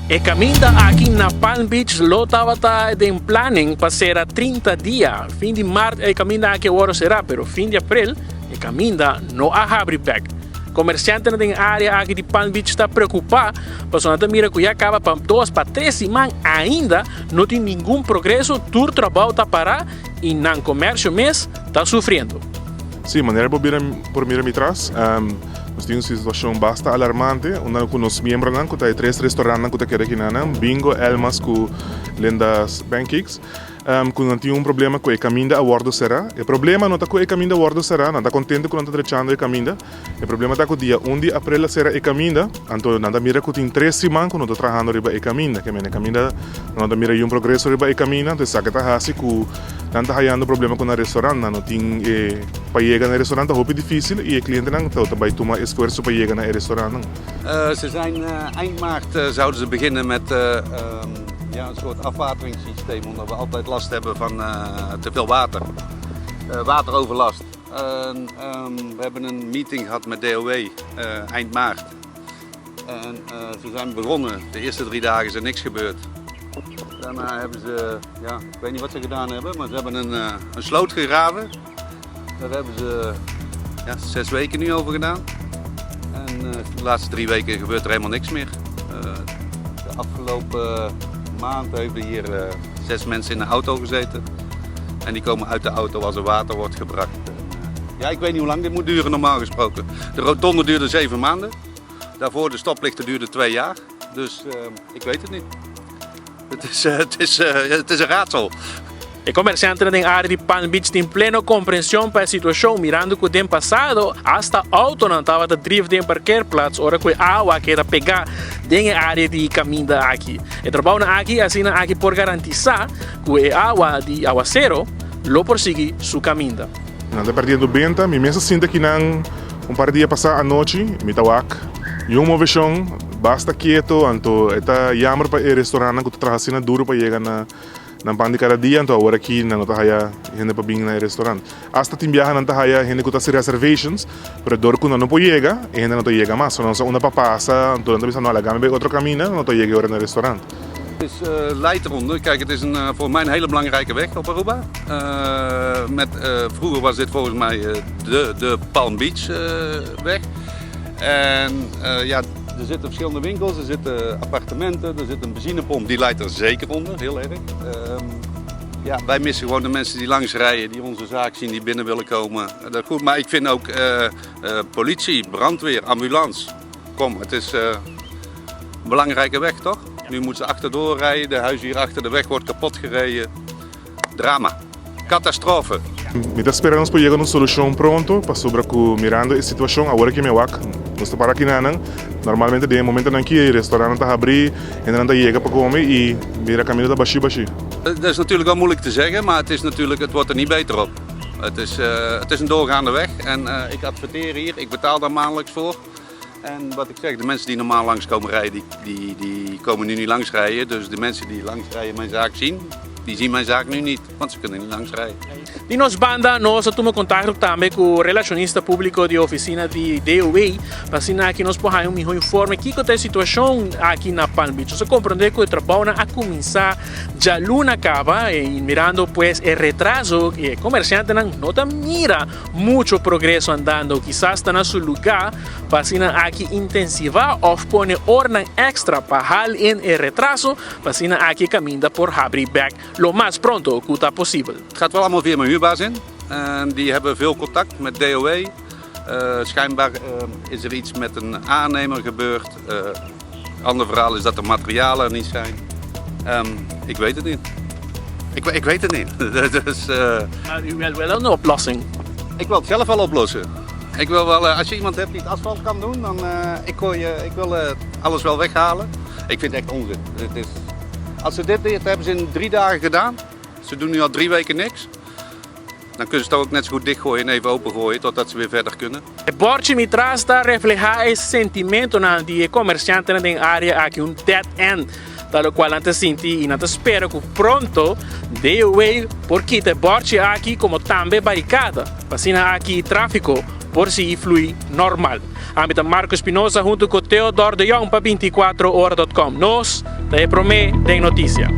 E caminda aqui na Palm Beach, lo estava em planning para ser 30 dias. Fim de março, e caminda aqui agora será, pero fim de abril, e caminda não há abre back. Comerciante na área aqui de Palm Beach está preocupado, porque nós mira que já acaba para 2 para 3 semanas ainda não tem nenhum progresso, todo trabalho está parado e no comércio mesmo está sofrendo. Sim, maneira por mira me traz. Nós temos uma situação bastante alarmante. Com os membros, que tem 3 restaurantes que querem aqui, Bingo, Elmas, com lendas pancakes. Quando tem problema com o caminho a bordo será. O problema não está com o caminho a bordo será, não está contente com o trechando o caminho. O problema está com o dia 1 de abril será o caminho. Então, nada mira que tem 3 semanas que não está trabalhando riba o caminho. Que o caminho não mira um progresso riba o caminho. Então, sabe que está assim que não está havendo problema com o restaurante. Não tem para chegar no restaurante é muito difícil e o cliente não está também tomar esforço para chegar no restaurant. Ze zijn eind maart zouden ze beginnen met een soort afwateringssysteem, omdat we altijd last hebben van te veel water. Wateroverlast. We hebben een meeting gehad met DOW eind maart. En ze zijn begonnen. De eerste 3 dagen is er niks gebeurd. Daarna hebben ze, ik weet niet wat ze gedaan hebben, maar ze hebben een sloot gegraven. Daar hebben ze 6 weken nu over gedaan. En de laatste 3 weken gebeurt er helemaal niks meer. De afgelopen maand hebben hier 6 mensen in de auto gezeten. En die komen uit de auto als er water wordt gebracht. Ik weet niet hoe lang dit moet duren normaal gesproken. De rotonde duurde 7 maanden. Daarvoor de stoplichten duurden 2 jaar. Dus ik weet het niet. Het is een raadsel. E comerciantes na área de Palm Beach têm plena compreensão para a situação, mirando que o tempo passado, hasta auto não estava a driver em parquearplaats, ora que a água que era pegar na área de caminho aqui. E trabalho aqui, assim, aqui por garantizar que a água de aguacero lo persigue su caminho. Não está perdendo venta, me mesmo sinto que não, par de dias passar a noite, me tawak, e uma versão, basta quieto, então está jammer para o restaurante que está trabalhando duro para chegar na pandi cada dia, então agora aqui não está aí gente para vir no restaurante. Hasta tem viaja não está aí gente que está sem reservations, pero dor que não pode chegar, e gente não chega mais. Então uma para passar, então não está pensando, olha, gaan we outro caminho, não chega agora no restaurante. Het is Leidronde. Kijk, het is voor mij een hele belangrijke weg op Aruba. Vroeger was dit volgens mij de Palm Beach weg. En er zitten verschillende winkels, er zitten appartementen, er zit een benzinepomp, die leidt er zeker onder, heel erg. Wij missen gewoon de mensen die langs rijden, die onze zaak zien, die binnen willen komen. Dat is goed, maar ik vind ook politie, brandweer, ambulance. Kom, het is een belangrijke weg, toch? Nu moeten ze achterdoor rijden, de huis hier achter de weg wordt kapot gereden. Drama. Catastrofe. Nós esperamos por chegar uma solução pronto para sobre que mirando a situação agora que me wak nós para aqui não normalmente de momento não que o restaurante está abrir en dan chega para comer e mira caminho da baixi. Dat is natuurlijk wel moeilijk te zeggen, maar het wordt er niet beter op. Het is een doorgaande weg en ik adverteer hier, ik betaal daar maandelijks voor. En wat ik zeg, de mensen die normaal langs komen rijden, die komen nu niet langs rijden. Dus de mensen die langs rijden mijn zaak zien, die zien mijn zaak nu niet, want ze kunnen niet langs rijden. E nos banda, nós tomamos contato também com o relacionista público de oficina de DOW, para que nós possamos um melhor informe que é a situação aqui na Palm Beach. Você compreende que o trabalho a começar já luna acaba e mirando pues o retraso que o comerciante não mira muito progresso andando, quizás está no seu lugar para aqui intensivar ou pôr ordem extra para halten o retraso, para aqui caminha por abrir back lo mais pronto que está possível. Het gaat wel allemaal via mijn huurbaas in. Die hebben veel contact met DOW. Schijnbaar is er iets met een aannemer gebeurd. Ander verhaal is dat de materialen er niet zijn. Ik weet het niet. Ik weet het niet. Dus, maar u wil wel een oplossing? Ik wil het zelf wel oplossen. Ik wil wel, als je iemand hebt die het asfalt kan doen, dan ik wil alles wel weghalen. Ik vind het echt onzin. Als ze dit hebben ze in 3 dagen gedaan. Ze doen nu al 3 weken niks. Dan kunnen ze het ook net zo goed dichtgooien en even opengooien totdat ze weer verder kunnen. Het bordje me traz daar refleja esse sentimento na die comerciante na den área aqui dead end. Tal qual ante sinti e ante espera que pronto DOW porque te bordje aqui como também barricada. Passina aqui tráfico por si flui normal. Ambita Marco Espinosa junto com Theodor de Jong para 24horas.com. Nos, te promete, tem notícia.